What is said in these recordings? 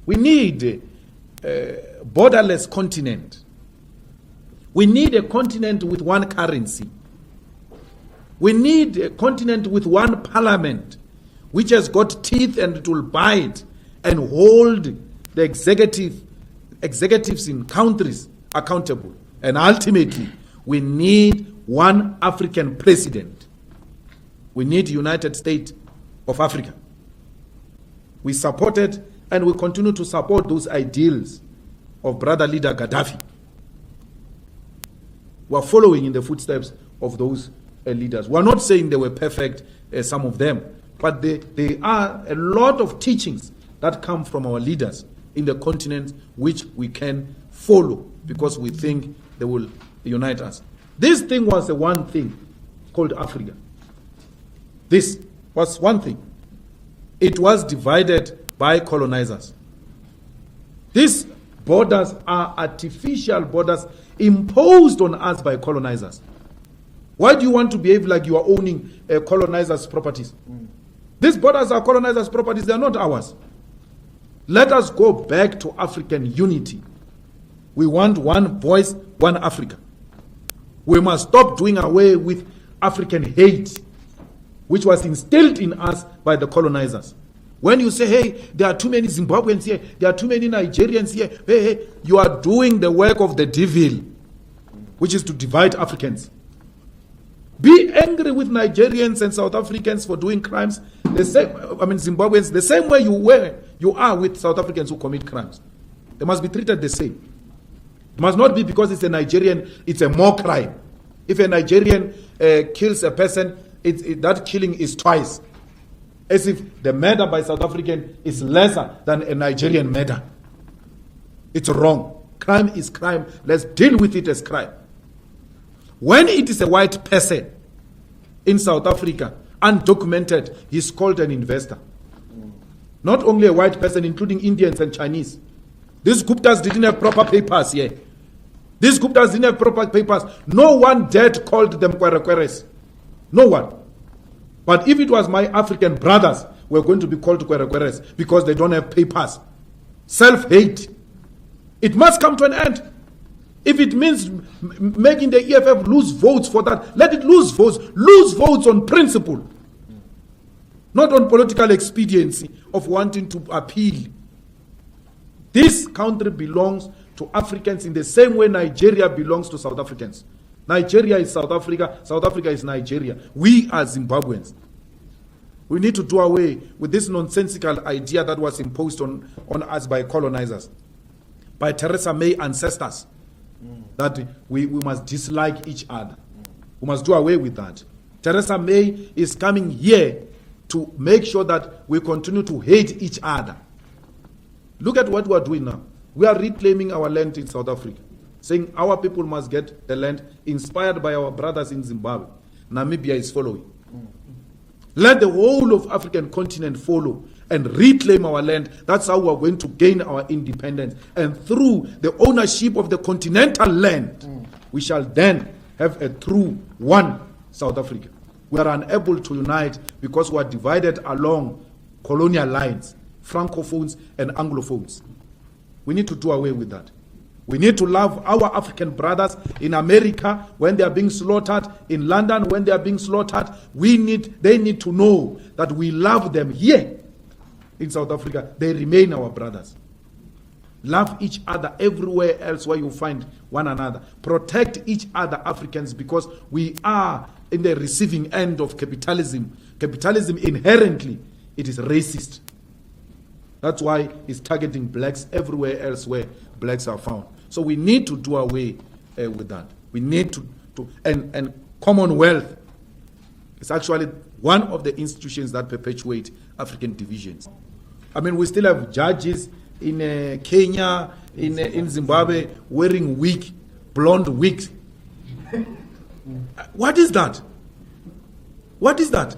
We need a borderless continent. We need a continent with one currency. We need a continent with one parliament, which has got teeth and it will bite and hold the executives in countries accountable. And ultimately, we need one African president. We need United States of Africa. We supported and we continue to support those ideals of brother leader Gaddafi. We are following in the footsteps of those leaders. We are not saying they were perfect, some of them, but there are a lot of teachings that come from our leaders in the continent which we can follow because we think they will unite us. This thing was the one thing called Africa. This was one thing. It was divided by colonizers. These borders are artificial borders imposed on us by colonizers. Why do you want to behave like you are owning colonizers' properties? These borders are colonizers' properties, they are not ours. Let us go back to African unity. We want one voice, one Africa. We must stop doing away with African hate, which was instilled in us by the colonizers. When you say, hey, there are too many Zimbabweans here, there are too many Nigerians here, hey, you are doing the work of the devil, which is to divide Africans. Be angry with Nigerians and South Africans for doing crimes, Zimbabweans, the same way you are with South Africans who commit crimes. They must be treated the same. It must not be because it's a Nigerian, it's a more crime. If a Nigerian kills a person, that killing is twice. As if the murder by South African is lesser than a Nigerian murder. It's wrong. Crime is crime. Let's deal with it as crime. When it is a white person in South Africa, undocumented, he's called an investor. Not only a white person, including Indians and Chinese. These Guptas didn't have proper papers here. These Guptas didn't have proper papers. No one dared called them Kwerekweres. No one. But if it was my African brothers, we're going to be called Kwerekweres because they don't have papers. Self-hate. It must come to an end. If it means making the EFF lose votes for that, let it lose votes. Lose votes on principle. Not on political expediency of wanting to appeal. This country belongs to Africans in the same way Nigeria belongs to South Africans. Nigeria is South Africa. South Africa is Nigeria. We are Zimbabweans. We need to do away with this nonsensical idea that was imposed on us by colonizers, by Theresa May ancestors, that we must dislike each other. We must do away with that. Theresa May is coming here to make sure that we continue to hate each other. Look at what we are doing now. We are reclaiming our land in South Africa, saying our people must get the land inspired by our brothers in Zimbabwe. Namibia is following. Let the whole of African continent follow and reclaim our land. That's how we are going to gain our independence. And through the ownership of the continental land, we shall then have a true one South Africa. We are unable to unite because we are divided along colonial lines, Francophones and Anglophones. We need to do away with that. We need to love our African brothers in America when they are being slaughtered, in London when they are being slaughtered. They need to know that we love them here in South Africa. They remain our brothers. Love each other everywhere else where you find one another. Protect each other, Africans, because we are in the receiving end of capitalism. Capitalism inherently, it is racist. That's why it's targeting blacks everywhere else where blacks are found. So we need to do away with that. We need and Commonwealth is actually one of the institutions that perpetuate African divisions. I mean, we still have judges in Kenya, in Zimbabwe, wearing blonde wigs. What is that? What is that?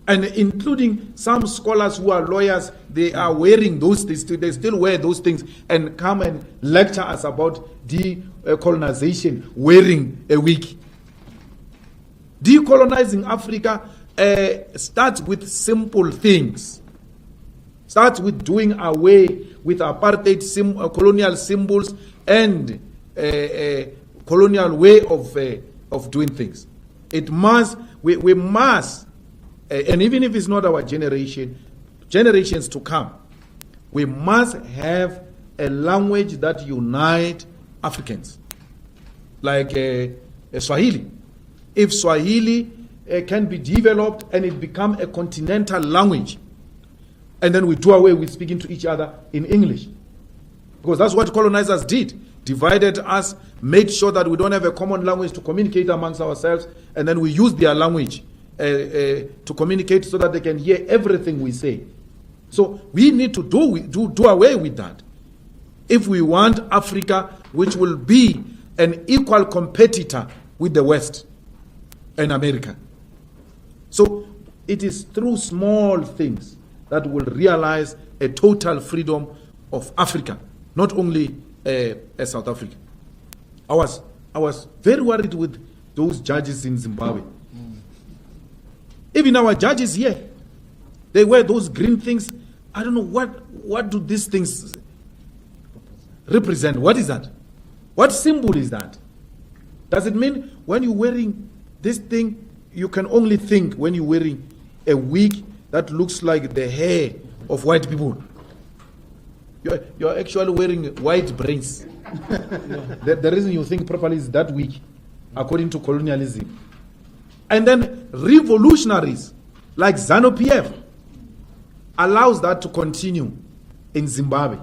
And including some scholars who are lawyers, they are wearing those things. They still wear those things and come and lecture us about decolonization, wearing a wig. Decolonizing Africa starts with simple things. Starts with doing away with apartheid colonial symbols and colonial way of doing things. It must, we must, and even if it's not our generation, generations to come, we must have a language that unites Africans, like Swahili. If Swahili can be developed and it become a continental language, and then we do away with speaking to each other in English, because that's what colonizers did. Divided us, made sure that we don't have a common language to communicate amongst ourselves, and then we use their language to communicate so that they can hear everything we say. So we need to do away with that if we want Africa, which will be an equal competitor with the West and America. So it is through small things that will realize a total freedom of Africa, not only South Africa. I was very worried with those judges in Zimbabwe. Even our judges here, they wear those green things. I don't know what do these things represent. What is that? What symbol is that? Does it mean when you're wearing this thing, you can only think when you're wearing a wig that looks like the hair of white people? You're actually wearing white brains. The reason you think properly is that wig, according to colonialism. And then revolutionaries like ZANU-PF allows that to continue in Zimbabwe.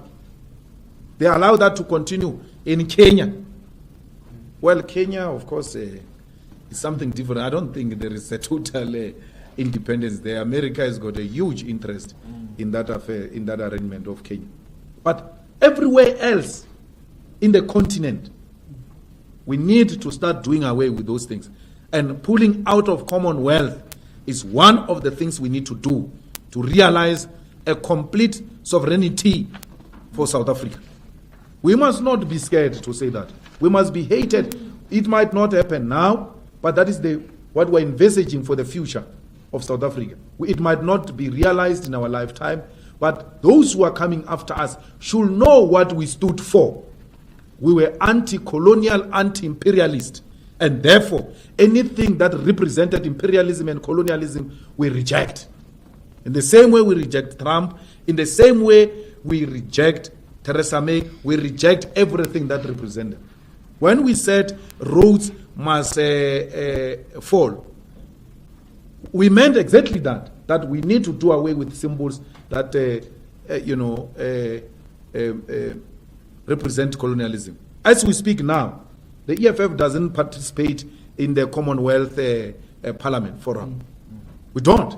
They allow that to continue in Kenya. Well, Kenya, of course, is something different. I don't think there is a total independence there. America has got a huge interest in that affair, in that arrangement of Kenya. But everywhere else in the continent, we need to start doing away with those things. And pulling out of Commonwealth is one of the things we need to do to realize a complete sovereignty for South Africa. We must not be scared to say that. We must be hated. It might not happen now, but that is what we're envisaging for the future of South Africa. It might not be realized in our lifetime, but those who are coming after us should know what we stood for. We were anti-colonial, anti-imperialist, and therefore anything that represented imperialism and colonialism we reject. In the same way we reject Trump, in the same way we reject Theresa May, we reject everything that represented. When we said roads must fall, we meant exactly that we need to do away with symbols that represent colonialism. As we speak now, the EFF doesn't participate in the Commonwealth Parliament Forum. We don't.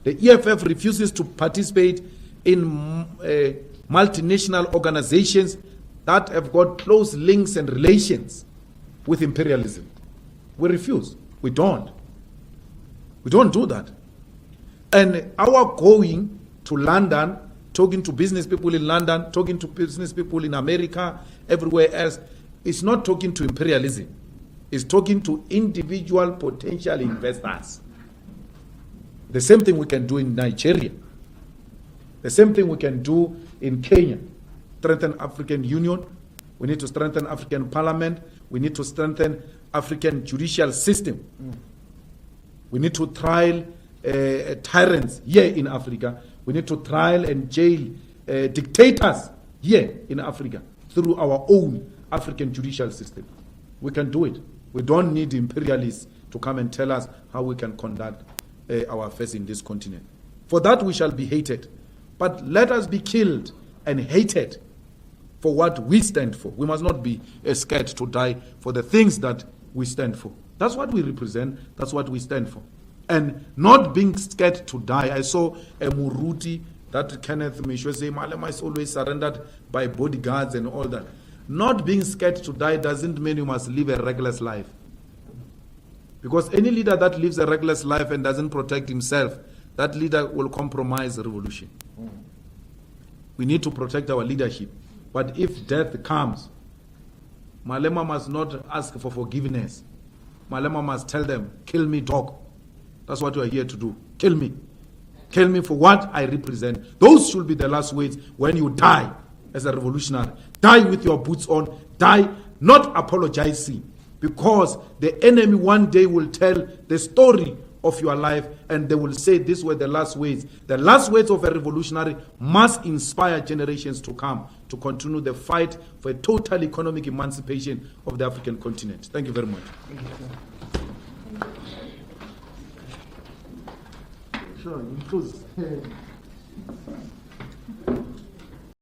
The EFF refuses to participate in multinational organizations that have got close links and relations with imperialism. We refuse. We don't do that. And our going to London, talking to business people in London, talking to business people in America, everywhere else, is not talking to imperialism. It's talking to individual potential investors. The same thing we can do in Nigeria. The same thing we can do in Kenya. Strengthen African Union. We need to strengthen African Parliament. We need to strengthen African judicial system. We need to trial tyrants here in Africa. We need to trial and jail dictators here in Africa through our own African judicial system. We can do it. We don't need imperialists to come and tell us how we can conduct our affairs in this continent. For that we shall be hated. But let us be killed and hated for what we stand for. We must not be scared to die for the things that we stand for. That's what we represent. That's what we stand for. And not being scared to die. I saw a Muruti that Kenneth Mishwe say, Malema is always surrendered by bodyguards and all that. Not being scared to die doesn't mean you must live a reckless life. Because any leader that lives a reckless life and doesn't protect himself, that leader will compromise the revolution. We need to protect our leadership. But if death comes, Malema must not ask for forgiveness. Malema must tell them, kill me, dog. That's what we are here to do. Kill me. kill me for what I represent. Those should be the last words when you die as a revolutionary. Die with your boots on. Die not apologizing, because the enemy one day will tell the story of your life and they will say these were the last words. The last words of a revolutionary must inspire generations to come to continue the fight for a total economic emancipation of the African continent. Thank you very much. Sure,